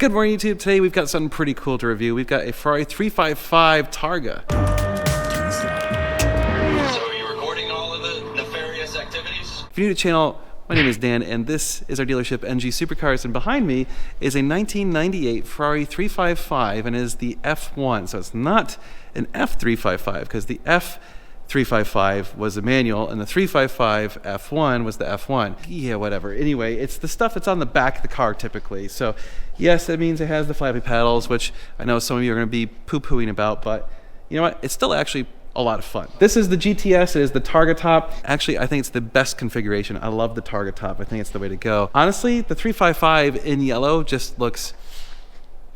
Good morning, YouTube. Today we've got something pretty cool to review. We've got a Ferrari 355 Targa. So are you recording all of the nefarious activities? If you're new to the channel, my name is Dan, and this is our dealership, NG Supercars, and behind me is a 1998 Ferrari 355, and it is the F1. So it's not an F355, because the F355 was the manual, and the 355 F1 was the F1. Yeah, whatever. Anyway, it's the stuff that's on the back of the car typically. So yes, that means it has the flappy paddles, which I know some of you are going to be poo-pooing about, but you know what? It's still actually a lot of fun. This is the GTS. It is the Targa top. Actually, I think it's the best configuration. I love the Targa top. I think it's the way to go. Honestly, the 355 in yellow just looks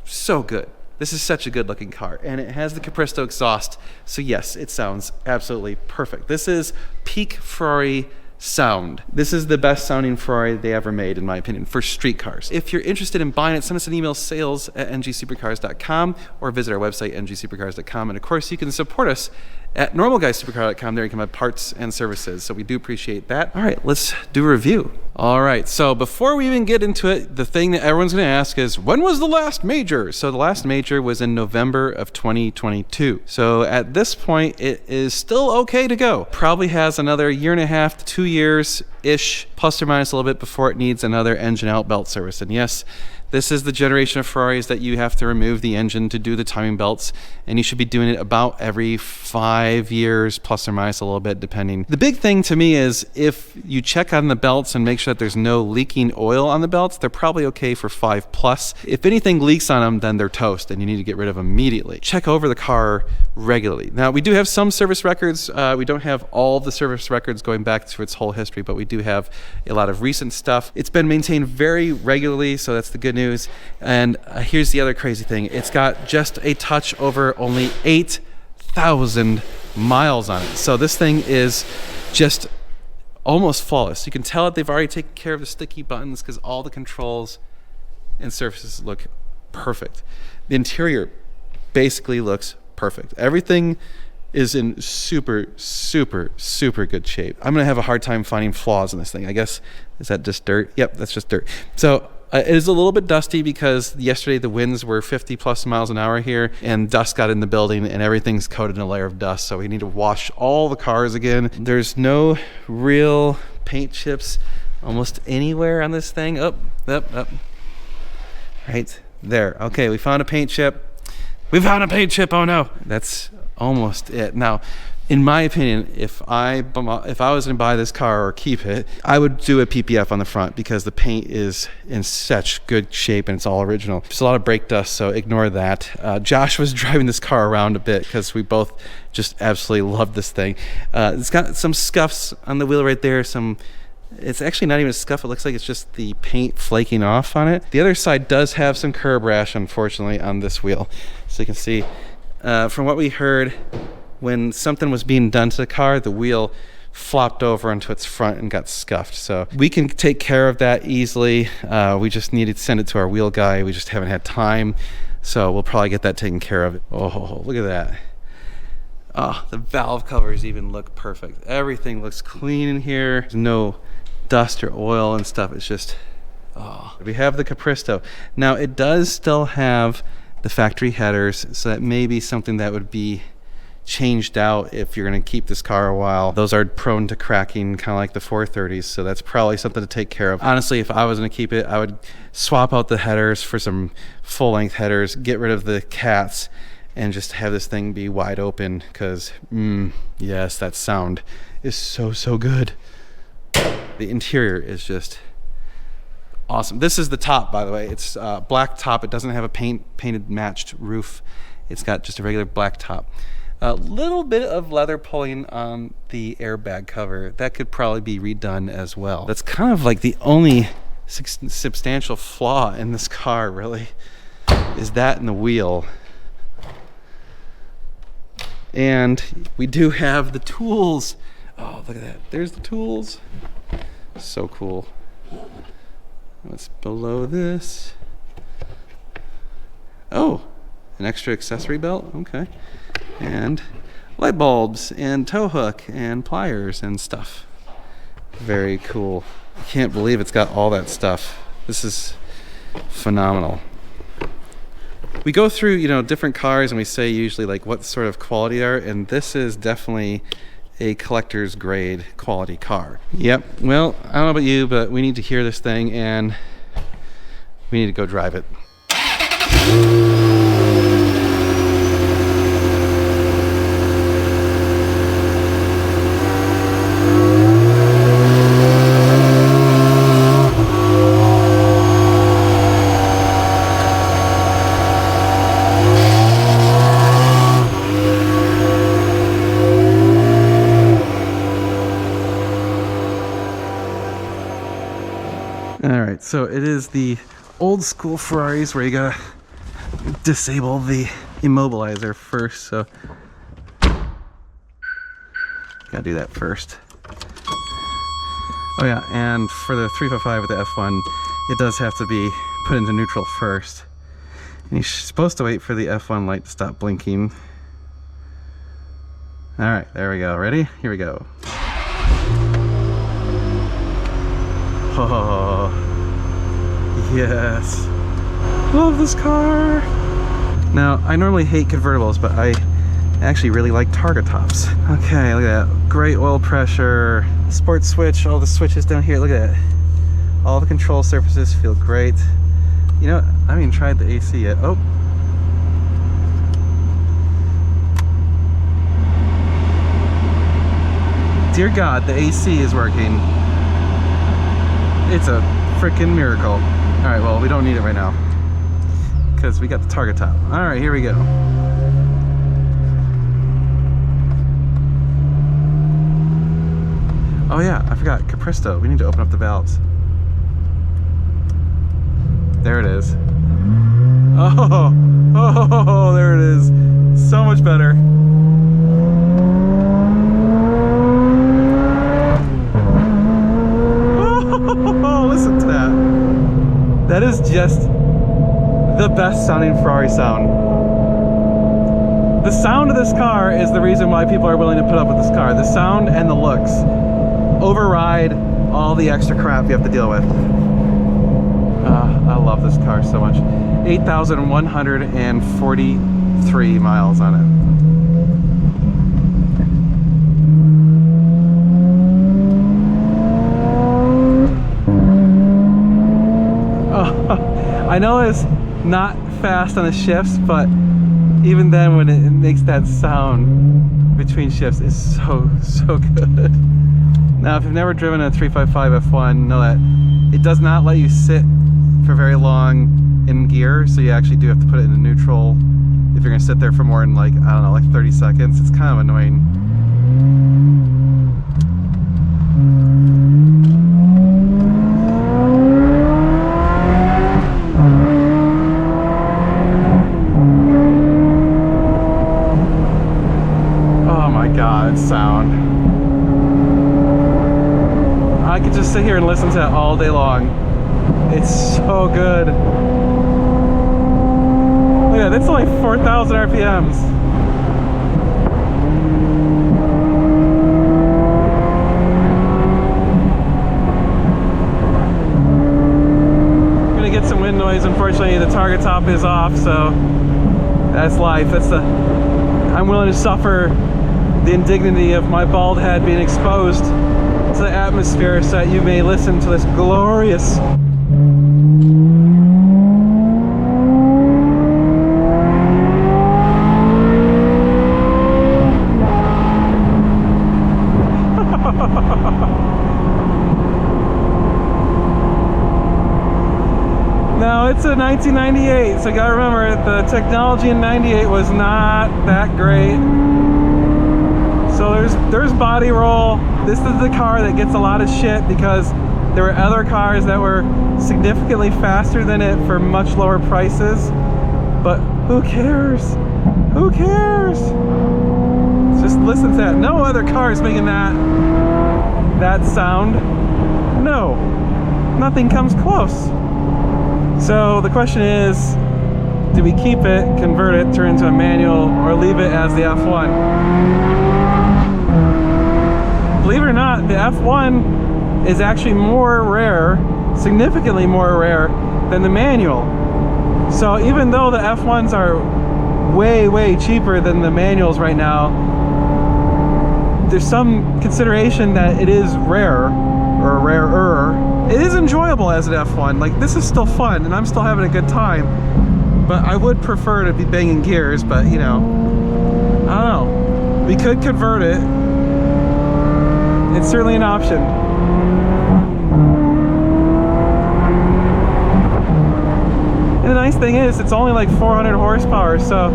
so good. This is such a good looking car, and it has the Capristo exhaust, so yes, it sounds absolutely perfect. This is peak Ferrari sound. This is the best sounding Ferrari they ever made, in my opinion, for street cars. If you're interested in buying it, send us an email, sales@ngsupercars.com, or visit our website, ngsupercars.com, and of course you can support us at normalguysupercar.com. There you can buy parts and services, so we do appreciate that. All right, let's do a review. All right, so before we even get into it, the thing that everyone's gonna ask is, when was the last major? So the last major was in November of 2022. So at this point, it is still okay to go. Probably has another 1.5 to 2 years-ish, plus or minus a little bit, before it needs another engine out belt service. And yes, this is the generation of Ferraris that you have to remove the engine to do the timing belts, and you should be doing it about every 5 years, plus or minus a little bit, depending. The big thing to me is if you check on the belts and make sure that there's no leaking oil on the belts, they're probably okay for 5+. If anything leaks on them, then they're toast, and you need to get rid of them immediately. Check over the car regularly. Now, we do have some service records. We don't have all the service records going back to its whole history, but we do have a lot of recent stuff. It's been maintained very regularly, so that's the good news. And here's the other crazy thing. It's got just a touch over only 8,000 miles on it. So this thing is just almost flawless. You can tell that they've already taken care of the sticky buttons because all the controls and surfaces look perfect. The interior basically looks perfect. Everything is in super, super, super good shape. I'm gonna have a hard time finding flaws in this thing. I guess, is that just dirt? Yep, that's just dirt. So it is a little bit dusty because yesterday the winds were 50+ miles an hour here, and dust got in the building, and everything's coated in a layer of dust. So we need to wash all the cars again. There's no real paint chips almost anywhere on this thing. Up. Right there. Okay, we found a paint chip. We found a paint chip. Oh no, that's almost it. Now, in my opinion, if I was going to buy this car or keep it, I would do a PPF on the front because the paint is in such good shape and it's all original. There's a lot of brake dust, so ignore that. Josh was driving this car around a bit because we both just absolutely love this thing. It's got some scuffs on the wheel right there. It's actually not even a scuff. It looks like it's just the paint flaking off on it. The other side does have some curb rash, unfortunately, on this wheel. So you can see, from what we heard, when something was being done to the car, the wheel flopped over onto its front and got scuffed. So we can take care of that easily. We just need to send it to our wheel guy. We just haven't had time. So we'll probably get that taken care of. Oh, look at that. Oh, the valve covers even look perfect. Everything looks clean in here. There's no dust or oil and stuff. It's just, oh. We have the Capristo. Now it does still have the factory headers, so that may be something that would be changed out if you're going to keep this car a while. Those are prone to cracking, kind of like the 430s, so that's probably something to take care of. Honestly, if I was going to keep it, I would swap out the headers for some full-length headers, get rid of the cats, and just have this thing be wide open, because yes, that sound is so good. The interior is just awesome. This is the top, by the way. It's black top. It doesn't have a painted matched roof. It's got just a regular black top. A little bit of leather pulling on the airbag cover. That could probably be redone as well. That's kind of like the only substantial flaw in this car, really, is that in the wheel. And we do have the tools. Oh, look at that. There's the tools. So cool. What's below this? Oh, an extra accessory belt? Okay. And light bulbs and tow hook and pliers and stuff. Very cool. I can't believe it's got all that stuff. This is phenomenal. we go through, you know, different cars and we say usually like what sort of quality they are, and this is definitely a collector's grade quality car. Yep. Well, I don't know about you, but we need to hear this thing and we need to go drive it. Alright, so it is the old school Ferraris where you gotta disable the immobilizer first, so gotta do that first. Oh yeah, and for the 355 with the F1, it does have to be put into neutral first. And you're supposed to wait for the F1 light to stop blinking. Alright, there we go. Ready? Here we go. Oh, yes. Love this car. Now, I normally hate convertibles, but I actually really like targa tops. Okay, look at that. Great oil pressure. Sport switch, all the switches down here. Look at that. All the control surfaces feel great. You know, I haven't even tried the AC yet. Oh. Dear God, the AC is working. It's a freaking miracle. All right, well, we don't need it right now because we got the target top. All right, here we go. Oh yeah, I forgot, Capristo. We need to open up the valves. There it is. Oh, there it is. So much better. Oh, listen to that. That is just the best sounding Ferrari sound. The sound of this car is the reason why people are willing to put up with this car. The sound and the looks override all the extra crap you have to deal with. I love this car so much. 8,143 miles on it. I know it's not fast on the shifts, but even then when it makes that sound between shifts, it's so good. Now, if you've never driven a 355 F1, know that it does not let you sit for very long in gear, so you actually do have to put it into neutral if you're gonna sit there for more than like, I don't know, like 30 seconds. It's kind of annoying. Sound. I could just sit here and listen to it all day long. It's so good. Look at that, that's only 4,000 RPMs. I'm gonna get some wind noise. Unfortunately, the target top is off, so that's life. I'm willing to suffer the indignity of my bald head being exposed to the atmosphere so that you may listen to this glorious Now, it's a 1998, so you gotta remember the technology in 98 was not that great. So there's body roll. This is the car that gets a lot of shit because there were other cars that were significantly faster than it for much lower prices. But who cares? Who cares? Just listen to that. No other car is making that sound. No, nothing comes close. So the question is, do we keep it, convert it, turn it into a manual, or leave it as the F1? Believe it or not, the F1 is actually more rare, significantly more rare than the manual. So even though the F1s are way cheaper than the manuals right now, there's some consideration that it is rare, or rarer. It is enjoyable as an F1. Like, this is still fun, and I'm still having a good time. But I would prefer to be banging gears, but you know, I don't know. We could convert it. It's certainly an option. And the nice thing is, it's only like 400 horsepower, so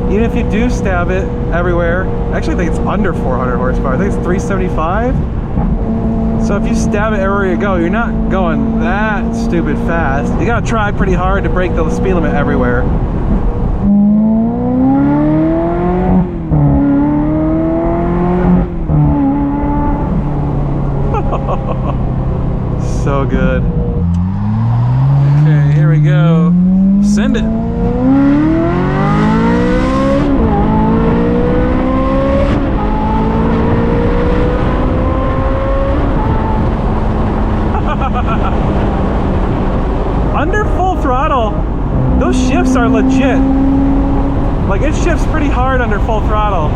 even if you do stab it everywhere, actually I think it's under 400 horsepower. I think it's 375. So if you stab it everywhere you go, you're not going that stupid fast. You gotta try pretty hard to break the speed limit everywhere. So good. Okay, here we go. Send it. Under full throttle, those shifts are legit. Like, it shifts pretty hard under full throttle.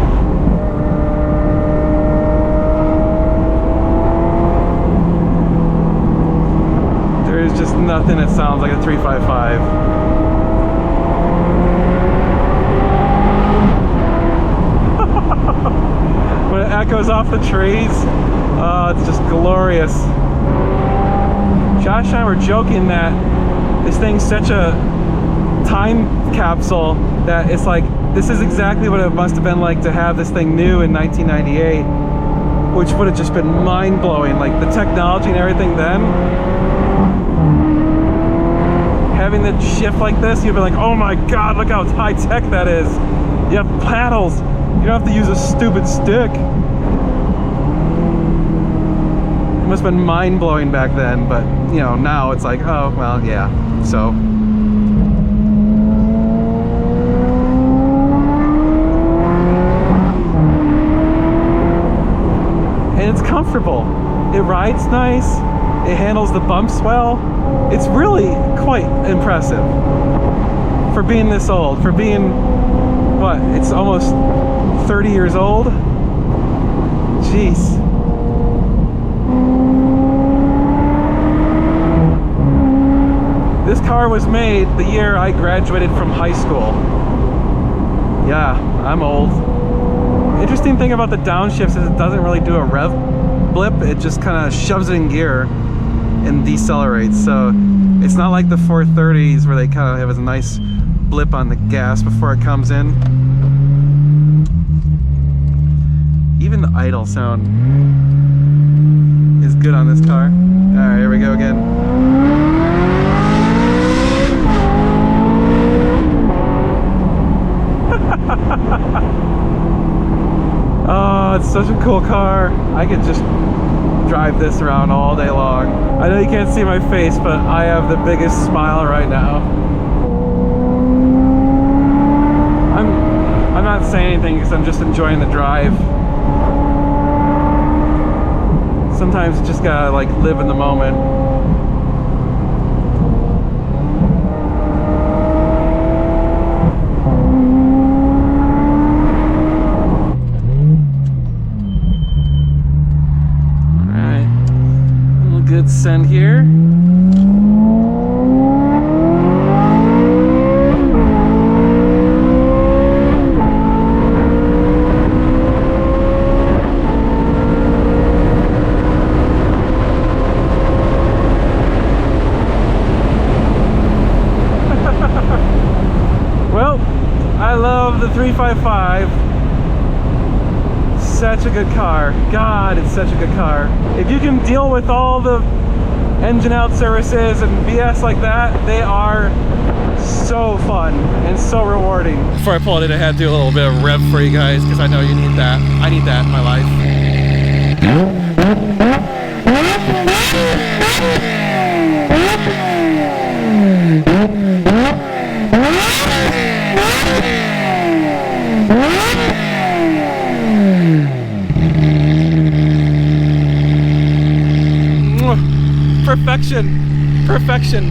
There's just nothing that sounds like a 355. When it echoes off the trees, it's just glorious. Josh and I were joking that this thing's such a time capsule that it's like, this is exactly what it must have been like to have this thing new in 1998, which would have just been mind-blowing. Like, the technology and everything then, having the shift like this, you'd be like, oh my god, look how high-tech that is. You have paddles, you don't have to use a stupid stick. It must have been mind-blowing back then, but you know, now it's like, oh well, yeah. So and it's comfortable, it rides nice, it handles the bumps well. It's really quite impressive for being this old, for being, what, it's almost 30 years old. Jeez. This car was made the year I graduated from high school. Yeah, I'm old. Interesting thing about the downshifts is it doesn't really do a rev blip. It just kind of shoves it in gear and decelerates. So it's not like the 430s where they kind of have a nice blip on the gas before it comes in. Even the idle sound is good on this car. All right, here we go again. Oh, it's such a cool car. I could just drive this around all day long. I know you can't see my face, but I have the biggest smile right now. I'm not saying anything because I'm just enjoying the drive. Sometimes you just gotta like live in the moment. Good send here. Well, I love the 355. Such a good car. God, it's such a good car. If you can deal with all the engine out services and BS like that, they are so fun and so rewarding. Before I pull it in, I had to do a little bit of rev for you guys because I know you need that. I need that in my life. Perfection. Perfection.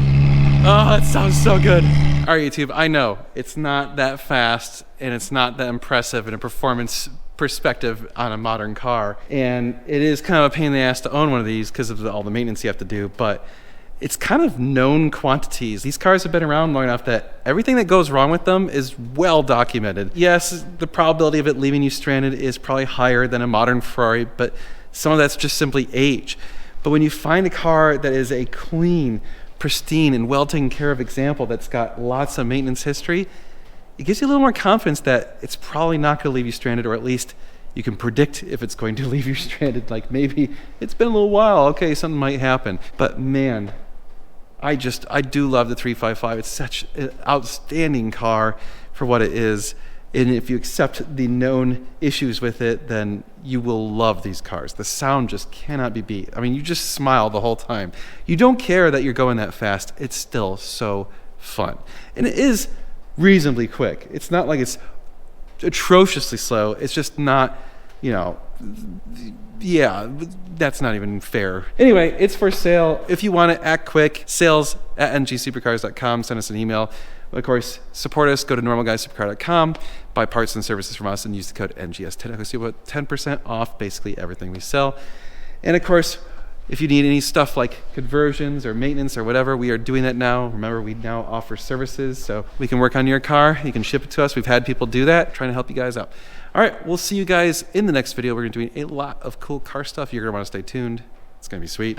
Oh, that sounds so good. All All right, YouTube, I know it's not that fast and it's not that impressive in a performance perspective on a modern car. And it is kind of a pain in the ass to own one of these because of all the maintenance you have to do, but it's kind of known quantities. These cars have been around long enough that everything that goes wrong with them is well documented. Yes, the probability of it leaving you stranded is probably higher than a modern Ferrari, but some of that's just simply age. But when you find a car that is a clean, pristine, and well taken care of example that's got lots of maintenance history, it gives you a little more confidence that it's probably not going to leave you stranded, or at least you can predict if it's going to leave you stranded. Like, maybe it's been a little while, okay, something might happen. But man, I do love the 355. It's such an outstanding car for what it is. And if you accept the known issues with it, then you will love these cars. The sound just cannot be beat. I mean, you just smile the whole time. You don't care that you're going that fast. It's still so fun. And it is reasonably quick. It's not like it's atrociously slow. It's just not, you know, yeah, that's not even fair. Anyway, it's for sale. If you want to act quick, sales@ngsupercars.com. Send us an email. Of course, support us. Go to normalguysupercar.com, buy parts and services from us, and use the code NGS10. You'll see about 10% off basically everything we sell. And of course, if you need any stuff like conversions or maintenance or whatever, we are doing that now. Remember, we now offer services, so we can work on your car. You can ship it to us. We've had people do that, trying to help you guys out. All right, we'll see you guys in the next video. We're going to be doing a lot of cool car stuff. You're going to want to stay tuned. It's going to be sweet.